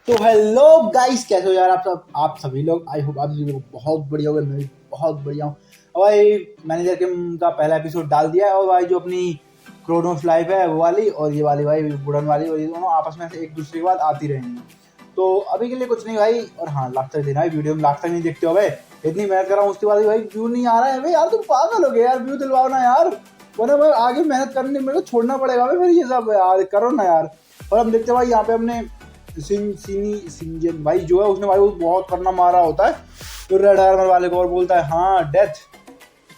तो hello guys, कैसे हो यार आप सभी लोग। आई होप आप सभी लोग बहुत बढ़िया हो गए। मैं भी बहुत बढ़िया हूँ। और भाई मैनेजर के का पहला एपिसोड डाल दिया है। और भाई जो अपनी क्रोनोस लाइफ है वो वाली और ये वाली भाई वुडन वाली, और ये दोनों आपस में से एक दूसरे के बाद आती रहेंगी। तो अभी के लिए कुछ नहीं भाई। और हाँ, लास्ट तक देना भाई, वीडियो में लास्ट तक नहीं देखते हो भाई। इतनी मेहनत कर रहा हूँ उसके बाद भी भाई व्यू नहीं आ रहा है भाई। यार तुम पागल हो गए यार, व्यू दिलवाओ ना यार, वरना भाई आगे मेहनत करने मेरे को छोड़ना पड़ेगा भाई। फिर ये सब यार करो ना यार। और हम देखते भाई यहाँ पे हमने सिंजन भाई जो है उसने भाई वो बहुत करना मारा होता है तो रेड आर्मर वाले को, और बोलता है हाँ डेथ,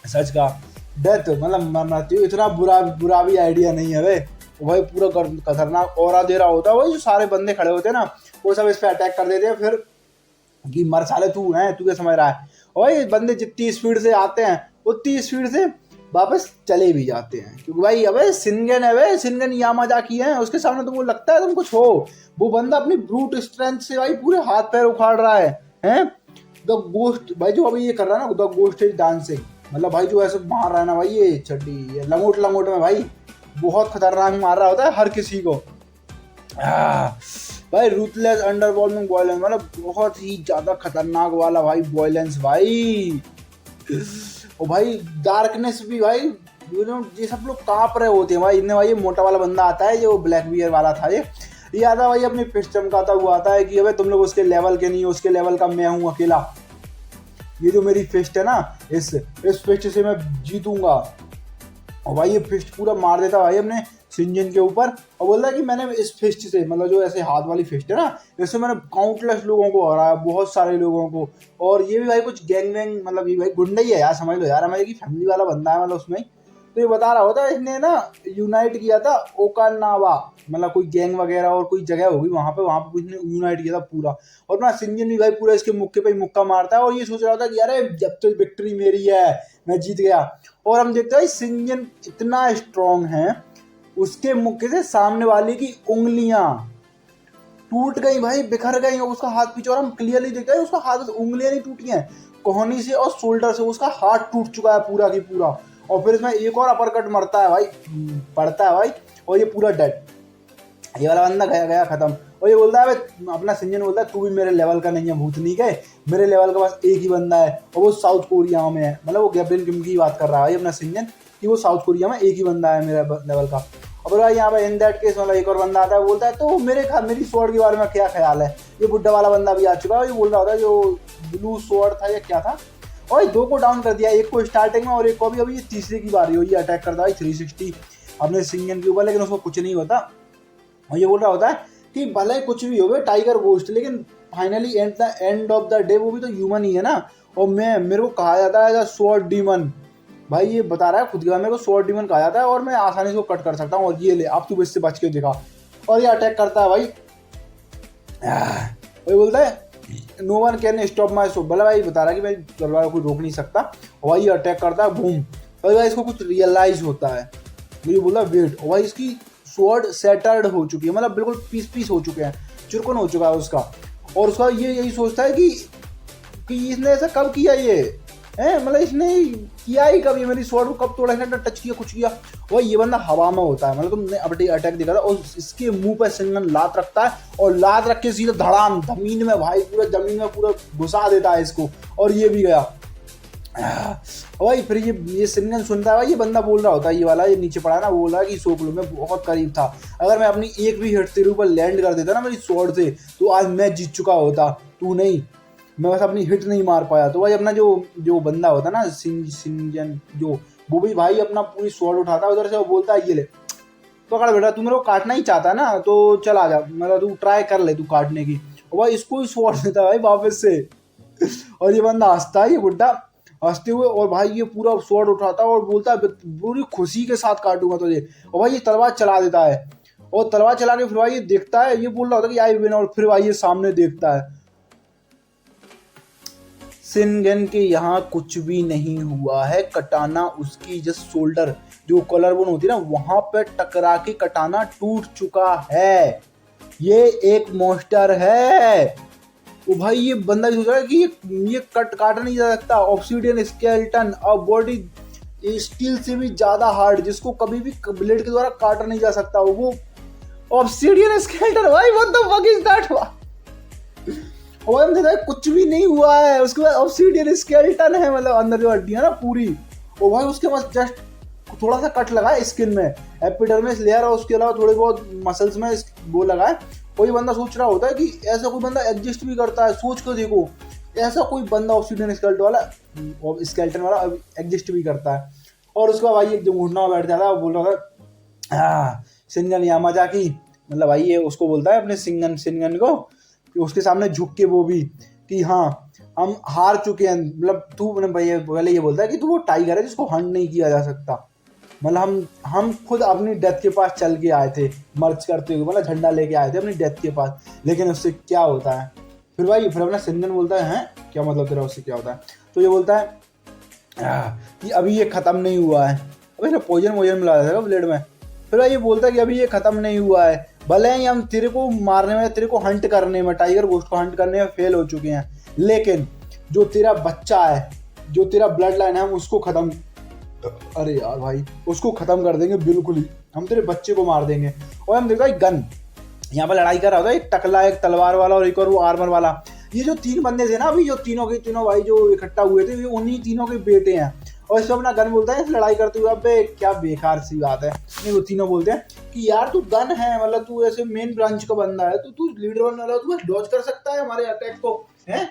सच का डेथ मतलब मरना चाहिए। इतना बुरा बुरा भी आइडिया नहीं है वे। वो भाई पूरा खतरनाक ऑरा दे रहा होता है। वही जो सारे बंदे खड़े होते हैं ना, वो सब इस पे अटैक कर देते हैं फिर कि मर साले तू है, तू क्या समझ रहा है। और ये बंदे जितनी स्पीड से आते हैं उतनी स्पीड से वापस चले भी जाते हैं, क्योंकि भाई अबे सिनगन है वे, सिनगन यामाजाकी है, उसके सामने तुमको लगता है तुम कुछ हो। वो बंदा अपनी ब्रूट स्ट्रेंथ से भाई पूरे हाथ पैर उखाड़ रहा है हैं। द गोस्ट भाई जो अभी ये कर रहा है ना, द गोस्ट इज डांसिंग, मतलब भाई जो ऐसे मार रहा है ना भाई, ये चड्डी ये लंगोट लंगोट में भाई बहुत खतरनाक मार रहा होता है हर किसी को। भाई रूथलेस अंडरवॉल्मिंग वॉयलेंस, मतलब बहुत ही ज्यादा खतरनाक वाला भाई वॉयलेंस भाई। और भाई डार्कनेस भी भाई, ये सब लोग कांप रहे होते हैं भाई। इनमें भाई ये मोटा वाला बंदा आता है जो ब्लैक बियर वाला था, ये आता भाई अपनी फिस्ट चमकाता हुआ आता है कि अबे तुम लोग उसके लेवल के नहीं हो, उसके लेवल का मैं हूँ अकेला। ये जो मेरी फिस्ट है ना, इस फिस्ट से मैं जीतूंगा। और भाई ये फिस्ट पूरा मार देता भाई अपने सिंजन के ऊपर, और बोलता है कि मैंने इस फिस्ट से, मतलब जो ऐसे हाथ वाली फिस्ट है ना, इससे मैंने काउंटलेस लोगों को हराया, बहुत सारे लोगों को। और ये भी भाई कुछ गैंग वैंग, मतलब ये भाई गुंडा ही है यार, समझ लो यार, हमारे की फैमिली वाला बंदा है मतलब उसमें। तो ये बता रहा होता है इसने ना यूनाइट किया था ओकानावा, मतलब कोई गैंग वगैरह और कोई जगह होगी वहां पे इसने यूनाइट किया था पूरा। और अपना सिंजन भी भाई पूरा इसके मुक्के पे मुक्का मारता है, और ये सोच रहा था कि अरे जब तो विक्ट्री मेरी है, मैं जीत गया। और हम देखते हैं सिंजन इतना स्ट्रांग है, उसके मुक्के से सामने वाले की उंगलियां टूट गई भाई, बिखर गई, और उसका हाथ पीछे, और हम क्लियरली देखते हैं उसका हाथ, उंगलियां नहीं टूटी हैं, कोहनी से और शोल्डर से उसका हाथ टूट चुका है पूरा की पूरा। और फिर इसमें एक और अपरकट मरता है भाई, पड़ता है भाई, और ये पूरा डेड। ये वाला बंदा गया गया खत्म। और ये बोलता है अपना सिंजन बोलता है तू भी मेरे लेवल का नहीं है भूतनी के, मेरे लेवल का बस एक ही बंदा है और वो साउथ कोरिया में है। मतलब वो गैब्रियल किम की बात कर रहा है भाई अपना सिंजन, कि वो साउथ कोरिया में एक ही बंदा है मेरे लेवल का। और भाई यहाँ पे इन दैट केस मतलब एक और बंदा आता है, बोलता है तो मेरी स्वॉर्ड के बारे में क्या ख्याल है। ये बुड्ढा वाला बंदा भी आ चुका है, ये बोल रहा होता है जो ब्लू स्वॉर्ड था या क्या था। और दो को डाउन कर दिया, एक को स्टार्टिंग में और एक को अभी ये तीसरे की बारी हुई, अटैक करता है 360 अपने सिंजन के ऊपर, लेकिन उसको कुछ नहीं होता। और ये बोल रहा होता है कि भले कुछ भी हो गए टाइगर गोस्ट, लेकिन finally at the end of the day वो भी तो ह्यूमन ही है ना। और मेरे को कहा जाता है स्वॉर्ड डीमन, भाई ये बता रहा है खुद का, मेरे को स्वॉर्ड डीमन कहा जाता है और मैं आसानी से कट कर सकता हूँ। और ये ले अब तू इससे बच के दिखा। और ये अटैक करता है भाई, वही बोलता है no one can stop my sword, भले भाई बता रहा है कि मैं तलवार को रोक नहीं सकता। और भाई ये अटैक करता है बूम। भाई इसको कुछ रियलाइज होता है, मुझे बोला वेट। और भाई इसकी स्वॉर्ड सेटर्ड हो चुकी है, मतलब बिल्कुल पीस पीस हो चुके हैं, चुरकन हो चुका है उसका। और उसका ये यही सोचता है कि इसने ऐसा कब किया ये है, मतलब इसने किया ही कब, ये मेरी स्वॉर्ड को कब तोड़ा, इसने टच किया कुछ किया। और ये बंदा हवा में होता है, मतलब तुमने अपने अटैक देखा था, और इसके मुंह पर सिंगन लात रखता है और लात रख के सीधा धड़ाम जमीन में भाई, पूरा जमीन में पूरा घुसा देता है इसको। और ये भी गया भाई। फिर ये सिंगन सुनता है भाई, ये बंदा बोल रहा होता है, ये वाला ये नीचे पड़ा है ना, वो बोल रहा है कि सोकलू में बहुत करीब था, अगर मैं अपनी एक भी हिट तेरे ऊपर लैंड कर देता ना मेरी स्वॉर्ड से, तो आज मैं जीत चुका होता, तू नहीं, मैं बस अपनी हिट नहीं मार पाया। तो भाई अपना जो बंदा होता है ना सिंजन, जो वो भी भाई अपना पूरी स्वॉर्ड उठाता है उधर से, वो बोलता है ये ले पकड़ बेटा, तू मेरे को काटना ही चाहता है ना, तो चल आ जा, मतलब तू ट्राई कर ले तू काटने की। और भाई इसको ही स्वॉर्ड देता है भाई वापस से। और ये बंदा हंसता है, ये बुड्ढा हंसते हुए, और भाई ये पूरा स्वॉर्ड उठाता है और बोलता है पूरी खुशी के साथ काटूंगा तुझे। और भाई ये तलवार चला देता है, और तलवार चला के फिर भाई ये देखता है, ये बोल रहा होता है कि आई विन, और फिर भाई ये सामने देखता है सिनगन के यहाँ कुछ भी नहीं हुआ है, कटाना उसकी जस्ट शोल्डर जो कॉलर बोन होती है ना वहां पे टकरा के कटाना टूट चुका है। ये एक मॉन्स्टर है। वो भाई ये बंदा सोच रहा है कि ये काटा नहीं जा सकता, ऑब्सीडियन स्केलेटन और बॉडी स्टील से भी ज्यादा हार्ड, जिसको कभी भी ब्लेड के द्वारा काटा नहीं जा सकता, वो ऑब्सीडियन स्केलेटन। भाई what the fuck is that. और हम देखा कुछ भी नहीं हुआ है, उसके बाद ऑब्सीडियन स्केलेटन है, मतलब अंदर जो हड्डी है ना पूरी, और भाई उसके पास जस्ट थोड़ा सा कट लगा है स्किन में, एपिडर्मिस लेयर और उसके अलावा थोड़े बहुत मसल्स में वो लगा है। कोई बंदा सोच रहा होता है कि ऐसा कोई बंदा एग्जिस्ट भी करता है, सोच कर देखो ऐसा कोई बंदा ऑब्सीडियन स्केलेटन वाला एग्जिस्ट भी करता है। और उसका भाई एक जो घुटना बैठ जाता है, वो बोल रहा था शिनगन यामाजाकी, मतलब भाई ये उसको बोलता है अपने शिनगन को कि उसके सामने झुक के वो भी कि हाँ हम हार चुके हैं, मतलब तू भैया पहले ये बोलता है कि तू वो टाइगर है जिसको हंट नहीं किया जा सकता, मतलब हम खुद अपनी डेथ के पास चल के आए थे मर्च करते हुए, मतलब झंडा लेके आए थे अपनी डेथ के पास, लेकिन उससे क्या होता है। फिर अपना शिनगन बोलता है हैं क्या मतलब तेरा, उससे क्या होता है। तो ये बोलता है कि अभी ये खत्म नहीं हुआ है, अभी ना पॉइजन मिला था ब्लेड में। फिर ये बोलता है कि अभी ये खत्म नहीं हुआ है, भले ही हम तेरे को मारने में, तेरे को हंट करने में, टाइगर घोस्ट को हंट करने में फेल हो चुके हैं, लेकिन जो तेरा बच्चा है, जो तेरा ब्लड लाइन है, हम उसको खत्म, अरे यार भाई उसको खत्म कर देंगे बिल्कुल ही, हम तेरे बच्चे को मार देंगे। और हम देखा एक गन यहाँ पर लड़ाई कर रहा होता है, एक टकला, एक तलवार वाला और एक और वो आर्मर वाला। ये जो 3 बंदे थे ना अभी, जो तीनों के तीनों भाई जो इकट्ठा हुए थे, ये उन्हीं तीनों के बेटे हैं। और इसमें अपना गन बोलता है इस लड़ाई करते हुए, अबे क्या बेकार सी बात है। नहीं वो तीनों बोलते हैं कि यार तू गन है, मतलब तू ऐसे मेन ब्रांच का बंदा है, तो तू लीडर बनने वाला, तू डॉज कर सकता है हमारे अटैक को, है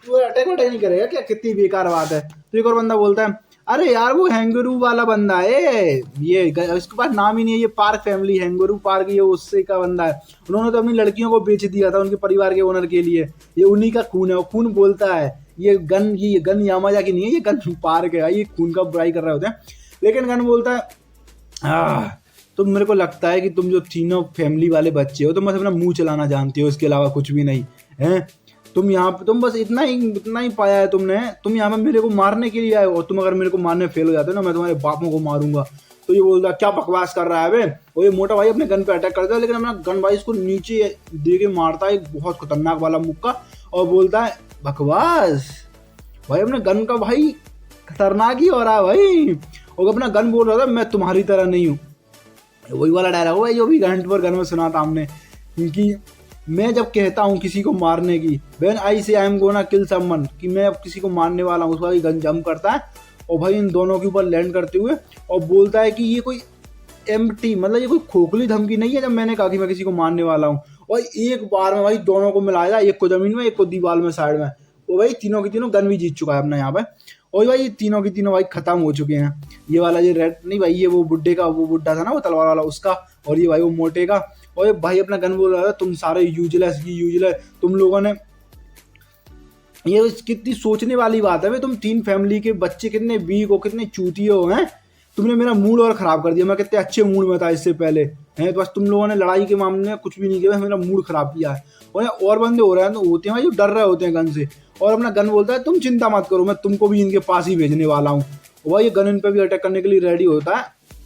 तू अटैक नहीं करेगा क्या, कितनी बेकार बात है। तो एक और बंदा बोलता है अरे यार वो हैंगरू वाला बंदा है, ये इसके पास नाम ही नहीं है, ये पार्क फैमिली, हैंगरू पार्क, ये उससे का बंदा है, उन्होंने तो अपनी लड़कियों को बेच दिया था उनके परिवार के ओनर के लिए, ये उन्हीं का खून है। वो खून बोलता है ये गन यामाजाकी नहीं है, ये गन पार्क है, ये खून का बुराई कर रहे होते हैं। लेकिन गन बोलता है तो मेरे को लगता है कि तुम जो तीनों फैमिली वाले बच्चे हो, तुम बस अपना मुंह चलाना जानते हो, इसके अलावा कुछ भी नहीं है। तुम यहाँ पे तुम बस इतना ही पाया है तुमने, तुम यहाँ पे मेरे को मारने के लिए आए हो, और तुम अगर मेरे को मारने फेल हो जाते हो ना, मैं तुम्हारे बापों को मारूंगा। तो ये बोलता क्या बकवास कर रहा है बे। और ये मोटा भाई अपने गन पे अटैक करता है, लेकिन अपना गन भाई इसको नीचे दे के मारता है एक बहुत खतरनाक वाला मुक्का, और बोलता है बकवास भाई, अपने गन का भाई खतरनाक ही हो रहा है भाई। और अपना गन बोल रहा था मैं तुम्हारी तरह नहीं हूँ, वही वाला डायलॉग भाई जो भी घंट पर गन में सुना था हमने, क्योंकि मैं जब कहता हूँ किसी को मारने की, व्हेन आई से I am gonna kill someone, कि मैं अब किसी को मारने वाला हूँ, उसका गन जंप करता है और भाई इन दोनों के ऊपर लैंड करते हुए, और बोलता है कि ये कोई एम्प्टी, मतलब ये कोई खोखली धमकी नहीं है जब मैंने कहा कि मैं किसी को मारने वाला हूँ। और एक बार में भाई दोनों को मिलाया, एक को जमीन में, एक को दीवार में साइड में, वो भाई तीनों की तीनों गन भी जीत चुका है अपना यहाँ पे। और भाई ये तीनों की तीनों भाई खत्म हो चुके हैं। ये वाला ये रेड नहीं भाई, ये वो बुड्ढे का, वो बुड्ढा था ना वो तलवार वाला, उसका, और ये भाई वो मोटे का। और ये भाई अपना गन बोल रहा था तुम सारे यूजलेस, तुम लोगों ने, ये कितनी सोचने वाली बात है भाई, तुम 3 फैमिली के बच्चे कितने वीक हो, कितने चूतिए हो, हैं तुमने मेरा मूड और ख़राब कर दिया, मैं कितने अच्छे मूड में था इससे पहले, हैं तो बस तुम लोगों ने लड़ाई के मामले में कुछ भी नहीं किया, मेरा मूड ख़राब किया है। और बंदे हो रहे हैं तो होते हैं भाई जो डर रहे होते हैं गन से। और अपना गन बोलता है तुम चिंता मत करो, मैं तुमको भी इनके पास ही भेजने वाला हूँ। और भाई ये गन इन पर भी अटैक करने के लिए रेडी होता है,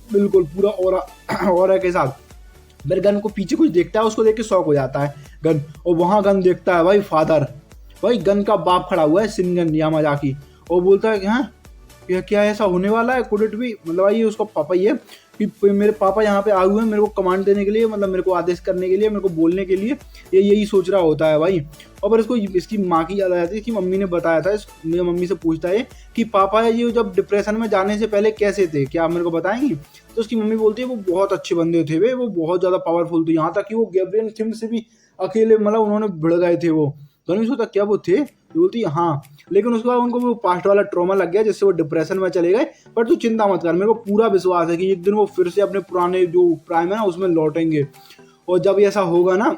बिल्कुल पूरा और के साथ। मेरे गन को पीछे कुछ देखता है, उसको देख के शौक हो जाता है गन, और वहाँ गन देखता है भाई फादर, भाई गन का बाप खड़ा हुआ है शिनगन यामाजाकी, और बोलता है कि हाँ क्या ऐसा होने वाला है, कुड इट बी, मतलब भाई ये उसका पापा ही है कि मेरे पापा यहाँ पे आए हुए हैं मेरे को कमांड देने के लिए, मतलब मेरे को आदेश करने के लिए, मेरे को बोलने के लिए, ये यही सोच रहा होता है भाई। और फिर इसको इसकी माँ की याद आ जाती है कि मम्मी ने बताया था, मेरी मम्मी से पूछता है कि पापा ये जब डिप्रेशन में जाने से पहले कैसे थे, क्या आप मेरे को बताएंगी। तो उसकी मम्मी बोलती है वो बहुत अच्छे बंदे थे वे, वो बहुत ज़्यादा पावरफुल थे, यहाँ तक कि वो गैब्रियल थिम से भी अकेले, मतलब उन्होंने भिड़ गए थे वो। तो नहीं सोचा क्या वो थे, बोलती है हाँ, लेकिन उसके बाद उनको वो पास्ट वाला ट्रॉमा लग गया जिससे वो डिप्रेशन में चले गए। पर तू चिंता मत कर, मेरे को पूरा विश्वास है कि एक दिन वो फिर से अपने पुराने जो प्राइम है ना उसमें लौटेंगे। और जब ऐसा होगा ना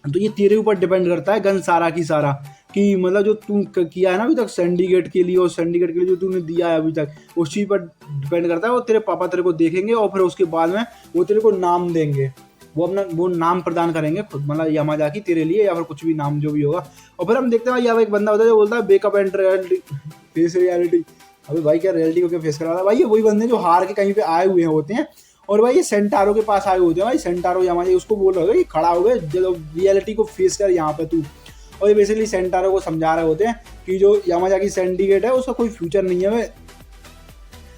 तो ये तेरे ऊपर डिपेंड करता है गन सारा की सारा, कि मतलब जो तू किया है ना अभी तक सिंडिकेट के लिए, और सिंडिकेट के लिए जो तूने दिया है अभी तक, उस चीज़ पर डिपेंड करता है। वो तेरे पापा तेरे को देखेंगे और फिर उसके बाद में वो तेरे को नाम देंगे, वो नाम प्रदान करेंगे खुद, मतलब यामाजाकी तेरे लिए, या फिर कुछ भी नाम जो भी होगा। और फिर हम देखते हैं यहाँ एक बंदा होता है जो बोलता है backup and reality, face reality. अभी भाई क्या रियलिटी को क्या फेस करा रहा है भाई, ये वही बंदे जो हार के कहीं पे आए हुए होते हैं, और भाई ये सेंटारो के पास आए होते हैं भाई, सेंटारो यामाजाकी उसको बोल रहे हो कि खड़ा हो गए जब रियलिटी को फेस कर यहाँ पे तू। और ये बेसिकली सेंटारो को समझा रहे होते हैं कि जो यामाजाकी सिंडिकेट है उसका कोई फ्यूचर नहीं है, वे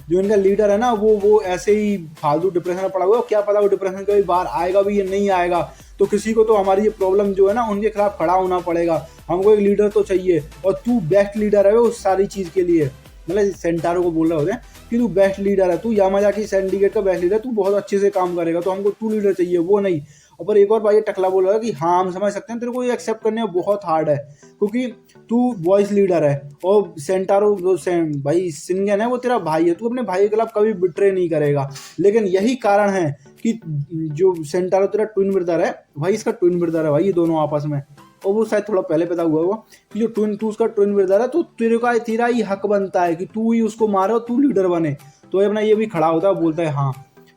जो इनका लीडर है ना वो ऐसे ही फालतू डिप्रेशन में पड़ा हुआ है, क्या पता वो डिप्रेशन कभी बाहर आएगा भी या नहीं आएगा। तो किसी को तो हमारी ये प्रॉब्लम जो है ना उनके खिलाफ खड़ा होना पड़ेगा। हमको एक लीडर तो चाहिए, और तू बेस्ट लीडर है उस सारी चीज़ के लिए। मतलब सेंटारो को बोल रहे होते हैं कि तू बेस्ट लीडर है, तू यामाजाकी सिंडिकेट का बेस्ट लीडर, तू बहुत अच्छे से काम करेगा, तो हमको तू लीडर चाहिए, वो नहीं। और पर एक और भाई टकला बोल रहा है कि हाँ हम समझ सकते हैं, तेरे को ये एक्सेप्ट करने में बहुत हार्ड है, क्योंकि तू वॉइस लीडर है, और सेंटारो जो भाई शिनगेन है वो तेरा भाई है, तू अपने भाई के खिलाफ कभी बिट्रे नहीं करेगा। लेकिन यही कारण है कि जो सेंटारो तेरा ट्विन ब्रदर है भाई, इसका ट्विन ब्रदर है भाई, ये दोनों आपस में, और वो शायद थोड़ा पहले पैदा हुआ वो, कि जो तू उसका ट्विन ब्रदर है, तो तेरा ही हक बनता है कि तू ही उसको मारे और तू लीडर बने। तो अपना ये भी खड़ा होता है, बोलता है हाँ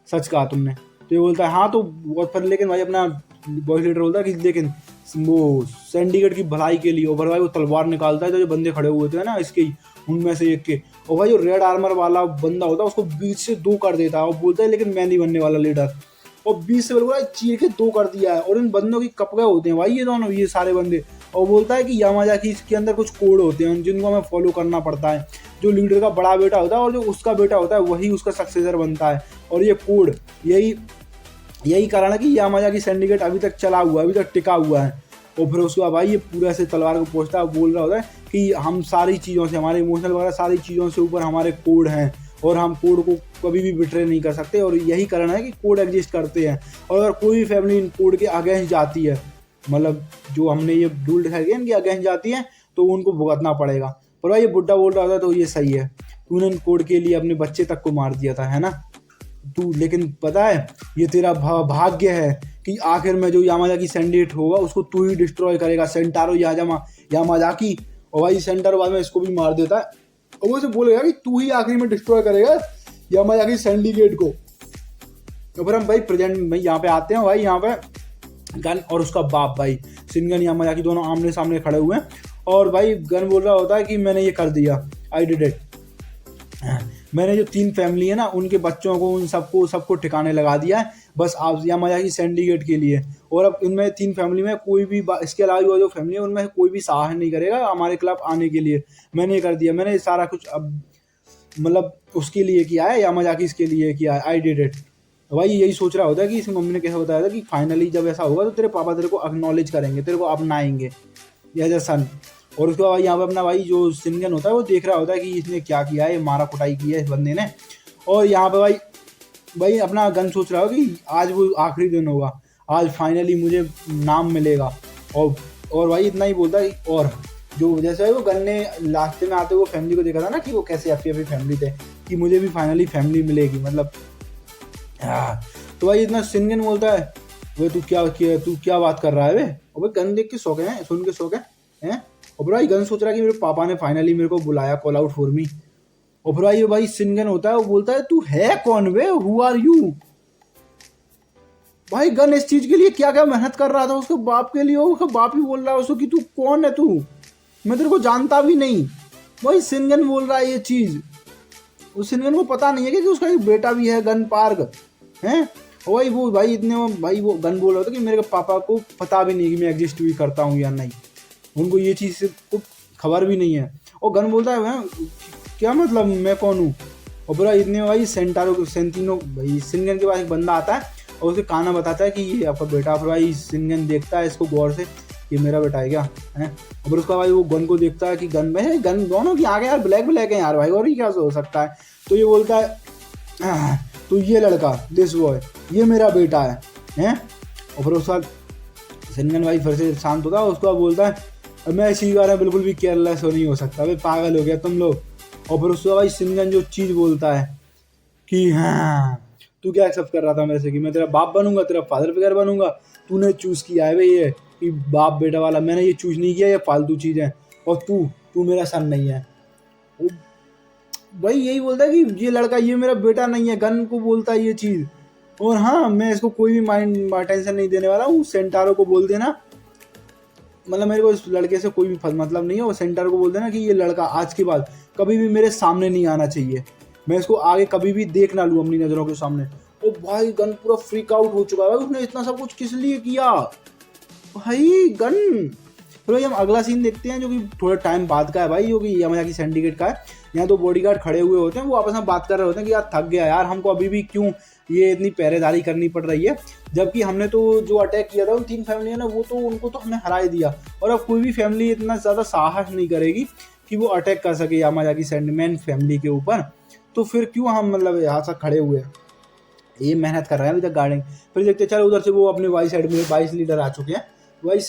सच कहा तुमने, तो ये बोलता है हाँ, तो फिर लेकिन भाई अपना बॉयज लीडर बोलता है कि लेकिन वो सिंडिकेट की भलाई के लिए, और भाई वो तलवार निकालता है, जो बंदे खड़े हुए थे ना इसके ही, उनमें से एक के, और भाई जो रेड आर्मर वाला बंदा होता है उसको बीच से 2 कर देता है, और बोलता है लेकिन मैं नहीं बनने वाला लीडर, और बीच से बिल्कुल चीर के 2 कर दिया है, और इन बंदों की कपड़े होते हैं भाई ये दोनों, ये सारे बंदे, और बोलता है कि यामाजाकी इसके अंदर कुछ कोड होते हैं जिनको हमें फॉलो करना पड़ता है, जो लीडर का बड़ा बेटा होता है और जो उसका बेटा होता है वही उसका सक्सेसर बनता है, और ये कोड यही कारण है कि यामाजाकी सिंडिकेट अभी तक चला हुआ है, अभी तक टिका हुआ है। और फिर उसके बाद भाई ये पूरा से तलवार को पहुँचता है, बोल रहा होता है कि हम सारी चीज़ों से, हमारे इमोशनल वगैरह सारी चीज़ों से ऊपर हमारे कोड हैं, और हम कोड को कभी भी बिट्रे नहीं कर सकते, और यही कारण है कि कोड एग्जिस्ट करते हैं, और अगर कोई भी फैमिली इन कोड के अगेंस्ट जाती है, मतलब जो हमने ये रूल दिखाई गया इनके अगेंस्ट जाती है, तो उनको भुगतना पड़ेगा। पर भाई ये बुड्ढा बोल रहा था तो ये सही है, तूने इन कोड के लिए अपने बच्चे तक को मार दिया था, है ना तू, लेकिन पता है ये तेरा भाग्य है कि आखिर में जो यामाजाकी सिंडिकेट होगा उसको तू ही डिस्ट्रॉय करेगा, सेंटारो यामाजाकी। और भाई सेंटारो बाद में इसको भी मार देता है, और वो से बोलेगा कि तू ही आखिरी में डिस्ट्रॉय करेगा यामाजाकी सिंडिकेट को। तो फिर हम भाई प्रेजेंट भाई यहाँ पे आते हैं, भाई यहाँ पे गन और उसका बाप भाई शिनगेन यामाजाकी दोनों आमने सामने खड़े हुए हैं, और भाई गन बोल रहा होता है कि मैंने ये कर दिया, आई डिड इट, मैंने जो 3 फैमिली है ना उनके बच्चों को उन सबको ठिकाने लगा दिया है, बस आप यामाजाकी सिंडिकेट के लिए, और अब इनमें 3 फैमिली में कोई भी इसके अलावा जो फैमिली है उनमें कोई भी साहस नहीं करेगा हमारे खिलाफ आने के लिए, मैंने ये कर दिया, मैंने सारा कुछ अब मतलब उसके लिए किया है, यामाजाकी इसके लिए किया है, आई डिड इट। भाई यही सोच रहा होता है कि इसकी मम्मी ने कैसे बताया था कि फाइनली जब ऐसा होगा तो तेरे पापा तेरे को एक्नॉलेज करेंगे, तेरे को अपनाएंगे एज अ सन। और उसके बाद यहाँ पे अपना भाई जो शिनगेन होता है वो देख रहा होता है कि इसने क्या किया है, मारा कुटाई की है इस बंदे ने, और यहाँ पे भाई अपना गन सोच रहा हो कि आज वो आखिरी दिन होगा, आज फाइनली मुझे नाम मिलेगा, और भाई इतना ही बोलता है। और जो जैसे भाई वो गन ने लास्ट में आते हुए फैमिली को देखा था ना कि वो कैसे हैप्पी फैमिली थे, कि मुझे भी फाइनली फैमिली मिलेगी, मतलब तो भाई इतना शिनगेन बोलता है वो तू क्या बात कर रहा है वे, और भाई गन देख के सो गए हैं, सुन के सो गए हैं। और भाई गन सोच रहा है कि मेरे पापा ने फाइनली मेरे को बुलाया, कॉल आउट फॉर मी। और फिर भाई शिनगेन होता है, वो बोलता है तू है कौन वे, हु आर यू। भाई गन इस चीज के लिए क्या क्या मेहनत कर रहा था उसके बाप के लिए, उसका बाप ही बोल रहा है उसको कि तू कौन है, तू मैं तेरे को जानता भी नहीं। भाई शिनगेन बोल रहा है ये चीज, उस शिनगेन को पता नहीं है कि उसका एक बेटा भी है गन पार्क है। और भाई इतने वो गन बोल रहा था कि मेरे पापा को पता भी नहीं कि मैं एग्जिस्ट भी करता हूँ या नहीं, उनको ये चीज़ से को खबर भी नहीं है। और गन बोलता है क्या मतलब मैं कौन हूँ। और पूरा इतने भाई सेंटिनो भाई शिनगेन के पास एक बंदा आता है और उसे काना बताता है कि ये आपका बेटा। फिर भाई शिनगेन देखता है इसको गौर से, ये मेरा बेटा है क्या है। और फिर उसका भाई वो गन को देखता है कि गन दोनों की आगे यार ब्लैक है यार भाई, और ही क्या हो सकता है। तो ये बोलता है तो ये लड़का दिस बॉय ये मेरा बेटा है। और फिर उसके बाद शिनगेन भाई फिर से शांत होता है, उसके बाद बोलता है मैं इसी बारे में बिल्कुल भी केयरलेस नहीं हो सकता, भाई पागल हो गया तुम लोग। और फिर उसके बाद भाई शिनगेन जो चीज़ बोलता है कि हाँ तू क्या एक्सेप्ट कर रहा था मेरे से कि मैं तेरा बाप बनूंगा, तेरा फादर फिगर बनूंगा, तूने चूज़ किया है भाई ये कि बाप बेटा वाला, मैंने ये चूज़ नहीं किया, ये फालतू चीज़ है, और तू मेरा सन नहीं है। भाई यही बोलता है कि ये लड़का ये मेरा बेटा नहीं है, गन को बोलता है ये चीज़। और हाँ मैं इसको कोई भी माइंड अटेंशन नहीं देने वाला हूँ, सेंटारो को बोल देना, मतलब मेरे को इस लड़के से कोई भी मतलब नहीं है। और सेंटारो को बोल देना कि ये लड़का आज के बाद कभी भी मेरे सामने नहीं आना चाहिए, मैं इसको आगे कभी भी देख ना लूँ अपनी नज़रों के सामने। ओ भाई गन पूरा फ्रीक आउट हो चुका है, उसने इतना सब कुछ किस लिए किया भाई गन। फिर भाई हम अगला सीन देखते हैं जो कि थोड़ा टाइम बाद का है भाई, जो कि यामाजाकी सिंडिकेट का है। यहाँ तो बॉडीगार्ड खड़े हुए होते हैं, वो आपस में बात कर रहे होते हैं कि यार थक गया यार, हमको अभी भी क्यों ये इतनी पहरेदारी करनी पड़ रही है, जबकि हमने तो जो अटैक किया था उन 3 फैमिली ने, वो तो उनको तो हमने हरा ही दिया। और अब कोई भी फैमिली इतना ज़्यादा साहस नहीं करेगी कि वो अटैक कर सके यामाजाकी सैंडमैन फैमिली के ऊपर। तो फिर क्यों हम मतलब यहाँ से खड़े हुए, ये मेहनत कर रहे हैं अभी तक गार्डिंग। फिर देखते चलो उधर से वो अपने वाई साइड में 22 लीडर आ चुके हैं, वही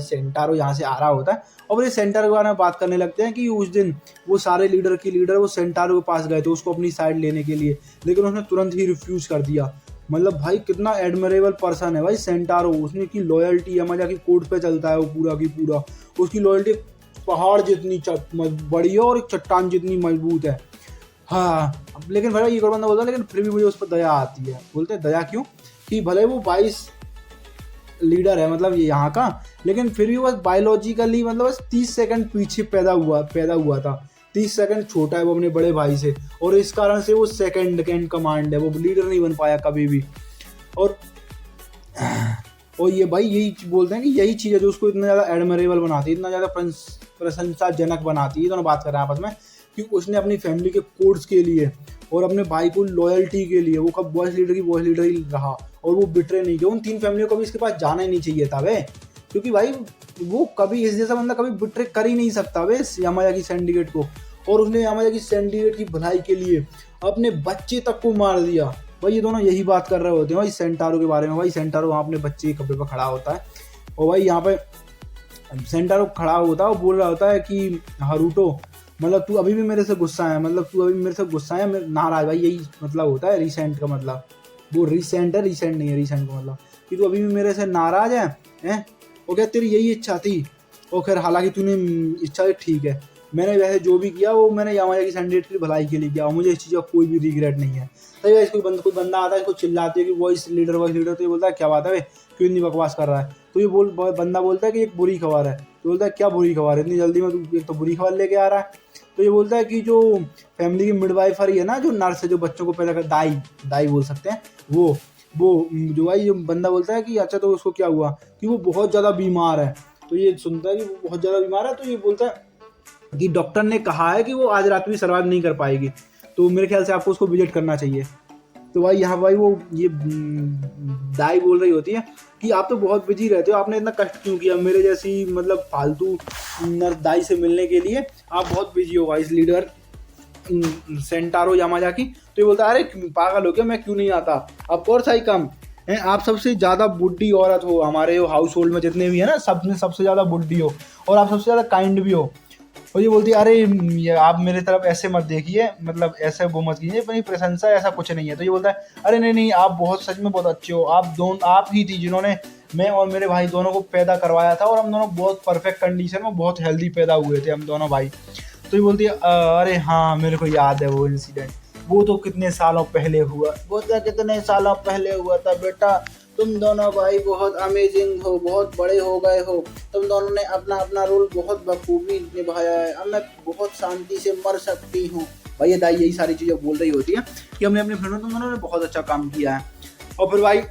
सेंटारो यहाँ से आ रहा होता है। और ये सेंटारो के बारे में बात करने लगते हैं कि उस दिन वो सारे लीडर वो सेंटारो के पास गए थे उसको अपनी साइड लेने के लिए, लेकिन उसने तुरंत ही रिफ्यूज़ कर दिया। मतलब भाई कितना एडमरेबल पर्सन है भाई सेंटारो, उसने की लॉयल्टी यामाजाकी कोर्ट पे चलता है वो पूरा की पूरा, उसकी लॉयल्टी पहाड़ जितनी बड़ी है और एक चट्टान जितनी मजबूत है। हाँ, लेकिन भाई ये बंदा बोलता है, लेकिन फिर भी मुझे उस पर दया आती है। बोलते हैं दया क्यों, कि भले वो 22 लीडर है मतलब ये यहाँ का, लेकिन फिर भी बस बायोलॉजिकली मतलब बस 30 सेकंड पीछे पैदा हुआ था, 30 सेकंड छोटा है वो अपने बड़े भाई से, और इस कारण से वो सेकंड इन कमांड है, वो लीडर नहीं बन पाया कभी भी। और ये भाई यही बोलते हैं कि यही चीज़ है जो उसको इतना ज़्यादा एडमरेबल बनाती है, इतना ज़्यादा प्रशंसाजनक बनाती है। दोनों बात कर रहे हैं आपस में कि उसने अपनी फैमिली के कोर्स के लिए और अपने भाई को लॉयल्टी के लिए वो कब बॉयज लीडर ही रहा, और वो बिटरे नहीं किया। उन 3 फैमिलियों को भी इसके पास जाना ही नहीं चाहिए था वे, क्योंकि भाई वो कभी इस जैसा बंदा कभी बिटरे कर ही नहीं सकता वे यामाजाकी सिंडिकेट को। और उसने यामाजाकी सिंडिकेट की भलाई के लिए अपने बच्चे तक को मार दिया। भाई ये दोनों यही बात कर रहे होते हैं भाई सेंटारो के बारे में। भाई सेंटारो वहाँ अपने बच्चे के कब्जे पर खड़ा होता है, और भाई यहाँ पे सेंटारो खड़ा होता है और बोल रहा होता है कि हारुतो मतलब तू अभी भी मेरे से गुस्सा है, मैं नाराज। भाई यही मतलब होता है रिसेंट का मतलब, वो रिसेंट नहीं है रिसेंट का मतलब कि तू अभी भी मेरे से नाराज है हैं? वो क्या तेरी यही इच्छा थी? और खैर हालांकि तूने इच्छा ठीक है, मैंने वैसे जो भी किया वो मैंने यामाजाकी सैंडिकेट की भलाई के लिए किया, और मुझे इस चीज़ का कोई भी रिग्रेट नहीं है। सही है, कोई बंदा आता है इसको चिल्लाते है कि वॉइस लीडर तो ये बोलता है क्या बात है क्यों इतनी बकवास कर रहा है? तो ये बंदा बोलता है कि एक बुरी खबर है। तो बोलता है क्या बुरी खबर है, इतनी जल्दी में तू एक तो बुरी खबर लेके आ रहा है? तो ये बोलता है कि जो फैमिली की मिडवाइफरी है ना, जो नर्स है जो बच्चों को पैदा कर, दाई बोल सकते हैं, वो जो भाई जो बंदा बोलता है कि अच्छा तो उसको क्या हुआ, कि वो बहुत ज़्यादा बीमार है। तो ये सुनता है कि वो बहुत ज़्यादा बीमार है, तो ये बोलता है कि डॉक्टर ने कहा है कि वो आज रात में सर्वाइव नहीं कर पाएगी, तो मेरे ख्याल से आपको उसको विजिट करना चाहिए। तो भाई यहाँ भाई वो ये दाई बोल रही होती है कि आप तो बहुत बिजी रहते हो, आपने इतना कष्ट क्यों किया मेरे जैसी मतलब फालतू नर्स दाई से मिलने के लिए, आप बहुत बिजी हो वाइस लीडर सेंटारो यामाजाकी। तो ये बोलता है अरे पागल हो क्या, मैं क्यों नहीं आता, ऑफ कोर्स आई कम। आप सबसे ज़्यादा बुढ़ी औरत हो हमारे हाउस होल्ड में, जितने भी है ना सब में सबसे ज़्यादा बुढ़ी हो, और आप सबसे ज़्यादा काइंड भी हो। और ये बोलती है अरे ये आप मेरे तरफ ऐसे मत देखिए, मतलब ऐसे वो मत कीजिए, अपनी प्रशंसा ऐसा कुछ नहीं है। तो ये बोलता है अरे नहीं आप बहुत सच में बहुत अच्छे हो, आप ही थी जिन्होंने मैं और मेरे भाई दोनों को पैदा करवाया था, और हम दोनों बहुत परफेक्ट कंडीशन में बहुत हेल्दी पैदा हुए थे हम दोनों भाई। तो ये बोलती है अरे हाँ मेरे को याद है वो इंसिडेंट, वो तो कितने सालों पहले हुआ। बोलता कितने सालों पहले हुआ था बेटा, तुम दोनों भाई बहुत अमेजिंग हो, बहुत बड़े हो गए हो, तुम दोनों ने अपना अपना रोल बहुत बखूबी निभाया है, अब मैं बहुत शांति से मर सकती हूँ। भाई ये दाई यही सारी चीज़ें बोल रही होती है कि हमने अपने फ्रेंडों तुम दोनों ने बहुत अच्छा काम किया है। और फिर भाई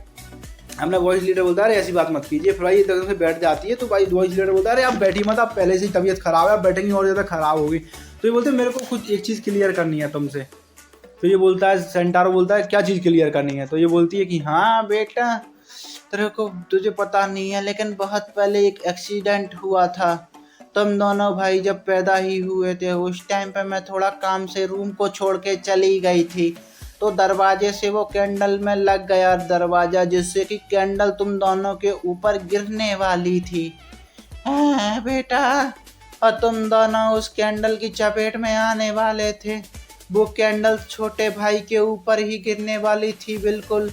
हमने वॉइस लीडर बोलता है अरे ऐसी बात मत कीजिए। फिर भाई एकदम से बैठ जाती है, तो भाई वॉइस लीडर बोलता है अरे आप बैठी मत, आप पहले से ही तबीयत खराब है, आप बैठेंगी और ज़्यादा खराब होगी। तो ये बोलते हैं मेरे को कुछ एक चीज़ क्लियर करनी है तुमसे। तो ये बोलता है सेंटारो बोलता है क्या चीज़ क्लियर करनी है? तो ये बोलती है कि हाँ बेटा तुझे पता नहीं है, लेकिन बहुत पहले एक एक्सीडेंट हुआ था, तुम दोनों भाई जब पैदा ही हुए थे उस टाइम पे मैं थोड़ा काम से रूम को छोड़ के चली गई थी, तो दरवाजे से वो कैंडल में लग गया दरवाज़ा, जिससे कि कैंडल तुम दोनों के ऊपर गिरने वाली थी। हाँ बेटा, और तुम दोनों उस कैंडल की चपेट में आने वाले थे, वो कैंडल छोटे भाई के ऊपर ही गिरने वाली थी बिल्कुल।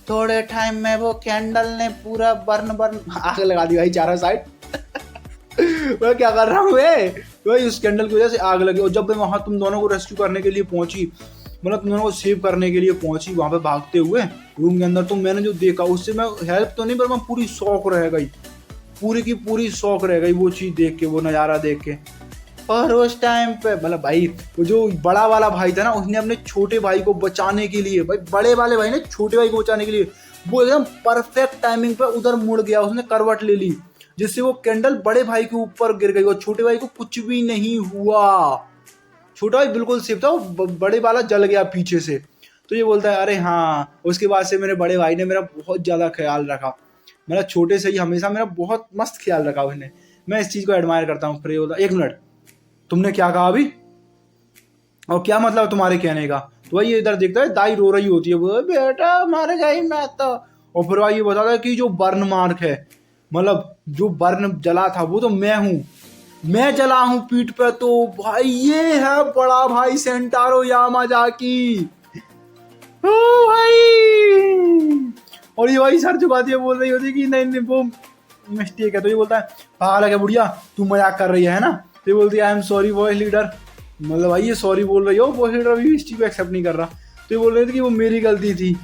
थोड़े टाइम में वो कैंडल ने पूरा बर्न आग लगा दी भाई चारों साइड। मैं क्या कर रहा हूँ भाई, उस कैंडल की वजह से आग लगी। और जब मैं वहाँ तुम दोनों को रेस्क्यू करने के लिए पहुंची, मतलब तुम दोनों को सेव करने के लिए पहुंची वहाँ पे भागते हुए रूम के अंदर, तो मैंने जो देखा उससे मैं हेल्प तो नहीं पर मैं पूरी शौक रह गई, पूरी की पूरी शौक रह गई वो चीज़ देख के, वो नज़ारा देख के। और उस टाइम पे मतलब भाई वो जो बड़ा वाला भाई था ना, उसने अपने छोटे भाई को बचाने के लिए, भाई बड़े वाले भाई ने छोटे भाई को बचाने के लिए वो एकदम परफेक्ट टाइमिंग पे उधर मुड़ गया, उसने करवट ले ली, जिससे वो कैंडल बड़े भाई के ऊपर गिर गई और छोटे भाई को कुछ भी नहीं हुआ। छोटा भाई बिल्कुल सेफ था, बड़े वाला जल गया पीछे से। तो ये बोलता है अरे हाँ, उसके बाद से मेरे बड़े भाई ने मेरा बहुत ज़्यादा ख्याल रखा, मेरा छोटे से ही हमेशा मेरा बहुत मस्त ख्याल रखा उसने, मैं इस चीज़ को एडमायर करता हूँ। फिर ये बोलता 1 मिनट, तुमने क्या कहा अभी, और क्या मतलब तुम्हारे कहने का। तो भाई ये इधर देखता है दाई रो रही होती है, वो बेटा मर गई मैं तो। और फिर भाई ये बताता है कि जो बर्न मार्क है, मतलब जो बर्न जला था वो तो मैं हूँ, मैं जला हूँ पीठ पे। तो भाई ये है बड़ा भाई सेंटारो यामाजाकी। ओ भाई, और ये भाई सर झुकाती है, बोल रही होती है कि नहीं नहीं वो मिस्टेक है। तो ये बोलता है पागल है क्या बुढ़िया, तू मजाक कर रही है ना। तो ये बोलती है I am sorry voice leader, मतलब भाई ये सॉरी बोल रही हो, वॉइस लीडर भी इस चीज को एक्सेप्ट नहीं कर रहा। तो ये बोल रहे थे कि वो मेरी गलती थी,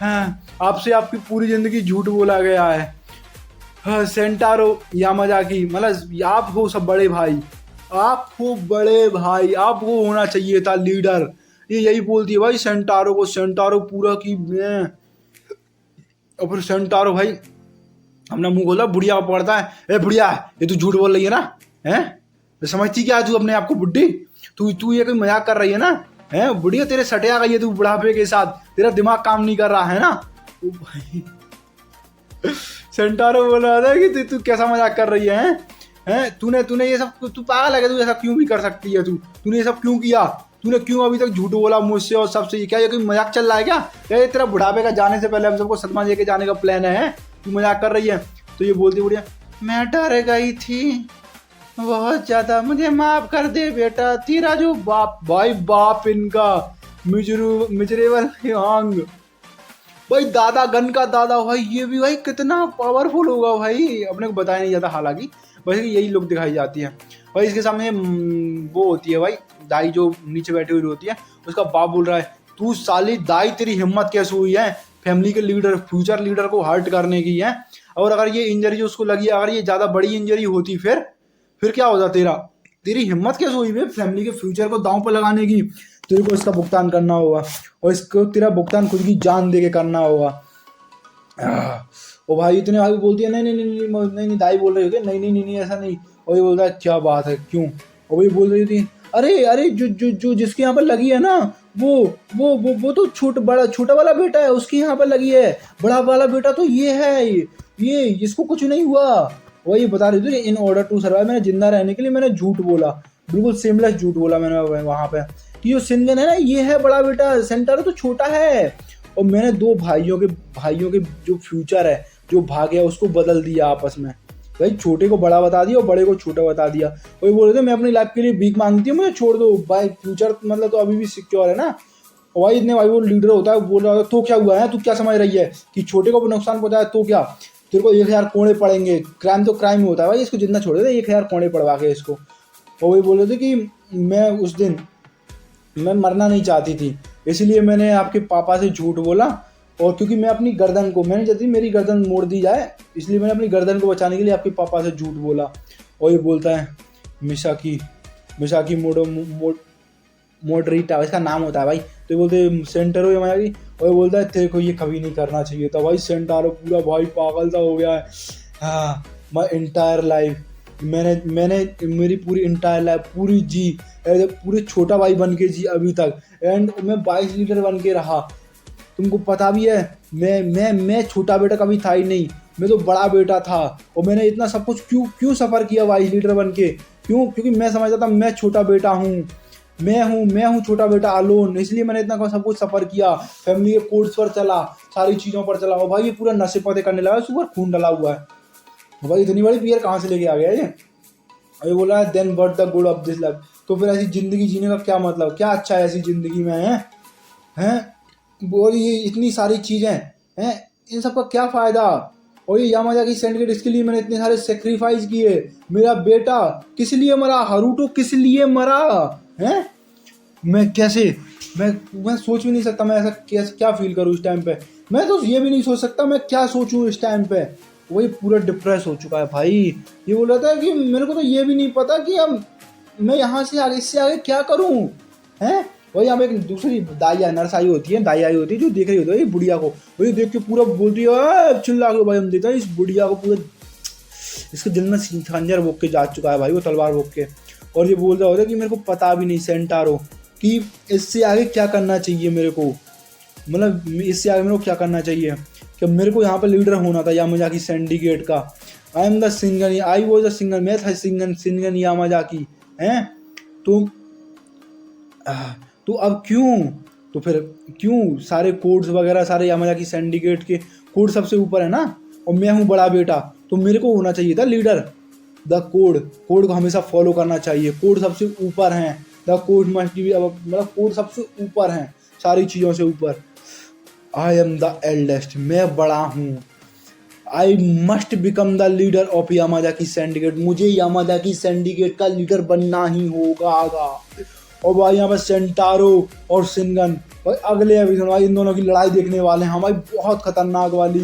हाँ आपसे आपकी पूरी जिंदगी झूठ बोला गया है। हाँ, सेंटारो यामाजाकी, मतलब आप हो सब बड़े भाई, आप हो बड़े भाई, आपको होना चाहिए था लीडर। ये यही बोलती है भाई सेंटारो को। सेंटारो पूरा की मैं, और फिर सेंटारो भाई अपना मुंह खोला, बुढ़िया को पकड़ता है, ए बुढ़िया ये तू झूठ बोल रही है ना, हैं तो समझती क्या तू अपने आप को बुढ़ी, तू तू ये कोई मजाक कर रही है ना, हैं बुढ़िया तेरे सटिया गई है तू बुढ़ापे के साथ, तेरा दिमाग काम नहीं कर रहा है ना। तो भाई सेंटारो बोल रहा था कि तू कैसा मजाक कर रही है, हैं तूने ये सब, तू पागल है, तू ऐसा क्यों भी कर सकती है, तूने ये सब क्यों किया, तूने क्यों अभी तक झूठ बोला मुझसे और सबसे, क्या ये कोई मजाक चल रहा है क्या ये तेरा बुढ़ापे का जाने से पहले हम सबको सदमा लेके जाने का प्लान है, तू मजाक कर रही है। तो ये बोलती बुढ़िया मैं डर गई थी बहुत ज्यादा, मुझे माफ कर दे बेटा, तेरा जो बाप, भाई बाप इनका मिजरेबल यांग, भाई दादा गन का दादा भाई, ये भी भाई कितना पावरफुल होगा भाई, अपने को बताया नहीं जाता हालांकि, बस यही लुक दिखाई जाती है भाई। इसके सामने वो होती है भाई दाई जो नीचे बैठी हुई होती है, उसका बाप बोल रहा है तू साली दाई तेरी हिम्मत कैसे हुई है फैमिली के लीडर, फ्यूचर लीडर को हर्ट करने की है, और अगर ये इंजरी जो उसको लगी, अगर ये ज्यादा बड़ी इंजरी होती फिर क्या होता तेरा, तेरी हिम्मत कैसे हुई है फैमिली के फ्यूचर को दांव पर लगाने की, तेरे को इसका भुगतान करना होगा, और इसको तेरा भुगतान खुद की जान दे के करना होगा। ओ भाई इतने भाई बोलती है नहीं नहीं नहीं नहीं नहीं नहीं, दाई बोल रही होती है नहीं नहीं नहीं नहीं ऐसा नहीं, और ये बोलता है क्या बात है क्यों, और वही बोल रही थी अरे अरे जो जो जो जिसके यहाँ पर लगी है ना वो तो छोटा वाला बेटा है, उसके यहाँ पर लगी है, बड़ा वाला बेटा तो ये है, ये इसको कुछ नहीं हुआ। वही बता रही थी इन ऑर्डर टू सर्वाइव, मैंने जिंदा रहने के लिए मैंने झूठ बोला, बिल्कुल सेमलेस झूठ बोला मैंने वहां पे कि जो सिंगन है ना ये है बड़ा बेटा, सेंटर तो छोटा है, और मैंने 2 भाइयों के जो फ्यूचर है जो भाग है उसको बदल दिया आपस में, भाई छोटे को बड़ा बता दिया और बड़े को छोटा बता दिया। वही बोल रहे थे मैं अपनी लाइफ के लिए भीख मांगती हूँ, मुझे छोड़ दो भाई, फ्यूचर मतलब तो अभी भी सिक्योर है ना। और भाई इतने भाई वो लीडर होता है, बोल रहा है तो क्या हुआ है, तू क्या समझ रही है कि छोटे को नुकसान पहुंचाया तो क्या, तेरे को 1000 कोड़े पड़ेंगे, क्राइम तो क्राइम होता है भाई, इसको जितना छोड़ दे 1000 कोड़े पड़वा के इसको। और वही बोल रहे थे कि मैं उस दिन मैं मरना नहीं चाहती थी, इसलिए मैंने आपके पापा से झूठ बोला, और क्योंकि मैं अपनी गर्दन को, मैंने जल्दी मेरी गर्दन मोड़ दी जाए इसलिए मैंने अपनी गर्दन को बचाने के लिए आपके पापा से झूठ बोला। और ये बोलता है मिसाकी मोडरिटा इसका नाम होता है भाई। तो ये बोलते सेंटारो यामाजाकी, और ये बोलता है तेरे को ये कभी नहीं करना चाहिए था। भाई सेंटारो पूरा भाई पागल सा हो गया है। हाँ माई इंटायर लाइफ मैंने मेरी पूरी इंटायर लाइफ पूरी जी, पूरे छोटा भाई बन के जी अभी तक, एंड मैं 22 लीटर बन के रहा। तुमको पता भी है मैं छोटा बेटा कभी था ही नहीं, मैं तो बड़ा बेटा था, और मैंने इतना सब कुछ क्यों सफ़र किया 22 लीटर बन के, क्योंकि मैं समझता था मैं छोटा बेटा हूँ, मैं हूँ छोटा बेटा अलोन, इसलिए मैंने इतना सब कुछ सफ़र किया, फैमिली के कोर्स पर चला, सारी चीज़ों पर चला। और भाई ये पूरा नशे पते करने लगा, उसके ऊपर खून डला हुआ है। भाई इतनी बड़ी बियर कहाँ से लेके आ गया ये। और ये बोला then what the good of this life, तो फिर ऐसी ज़िंदगी जीने का क्या मतलब, क्या अच्छा है ऐसी ज़िंदगी में हैं और ये इतनी सारी चीज़ें हैं, इन सब का क्या फ़ायदा। और ये यामाजाकी सेंडगेट, इसके लिए मैंने इतने सारे सेक्रीफाइस किए, मेरा बेटा किस लिए मरा, हारुतो किस लिए मरा हैं, मैं सोच भी नहीं सकता, मैं ऐसा क्या फील करूँ इस टाइम पे, मैं तो ये भी नहीं सोच सकता मैं क्या सोचूं इस टाइम पे। वही पूरा डिप्रेस हो चुका है भाई। ये बोल रहा था कि मेरे को तो ये भी नहीं पता कि अब मैं यहाँ से आगे इससे आगे क्या करूँ हैं। वही यहाँ पे एक दूसरी दाई नर्स आई होती है, दाई आई होती है जो देख रही होती है बुढ़िया को, वही देख के पूरा बोलती है चिल्ला के भाई हम देखते हैं इस बुढ़िया को, पूरा इसके दिल में खंजर भोग के जा चुका है भाई, वो तलवार भोग के। और ये बोल रहा होता है कि मेरे को पता भी नहीं सेंटारो कि इससे आगे क्या करना चाहिए मेरे को, मतलब इससे आगे मेरे को क्या करना चाहिए कि मेरे को यहाँ पे लीडर होना था यामाजाकी सिंडिकेट का। आई एम द सिंगन, आई वॉज द सिंगन, मैं था सिंगन यामाजाकी हैं। तो तो अब क्यों, तो फिर क्यों सारे कोड्स वगैरह सारे यामाजाकी सिंडिकेट के कोड सबसे ऊपर है ना, और मैं हूँ बड़ा बेटा, तो मेरे को होना चाहिए था लीडर। द कोड को हमेशा फॉलो करना चाहिए, कोड सबसे ऊपर हैं, द कोड मस्ट बी, मतलब कोड सबसे ऊपर हैं सारी चीज़ों से ऊपर। आई एम द एल्डेस्ट, मैं बड़ा हूँ। I must become the leader of Yamazaki syndicate, मुझे यामाजाकी सिंडिकेट का लीडर बनना ही होगा। और भाई यहाँ पर सेंटारो और शिनगन, भाई अगले एपिसोड भाई इन दोनों की लड़ाई देखने वाले हैं भाई, बहुत खतरनाक वाली।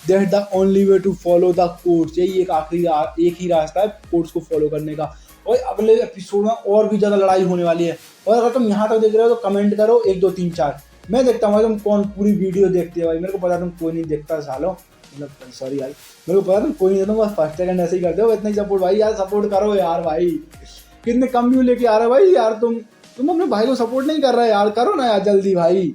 That the only way to follow the codes, यही एक ही रास्ता है कोड्स को फॉलो करने का। और अगले एपिसोड में और भी ज़्यादा लड़ाई होने वाली है। और अगर तुम यहाँ तक देख रहे हो तो कमेंट करो 1 2 3 4, मैं देखता हूँ भाई तुम कौन पूरी वीडियो देखते हो भाई। मेरे को पता तुम कोई नहीं देखता सालो, मतलब सॉरी यार, मेरे को पता तुम कोई नहीं देखता, बस फर्स्ट सेकंड ऐसे ही करते हो। इतना ही सपोर्ट भाई, यार सपोर्ट करो यार भाई, कितने कम व्यू लेके आ रहे हो भाई यार तुम अपने भाई को सपोर्ट नहीं कर रहे यार, करो ना यार जल्दी भाई।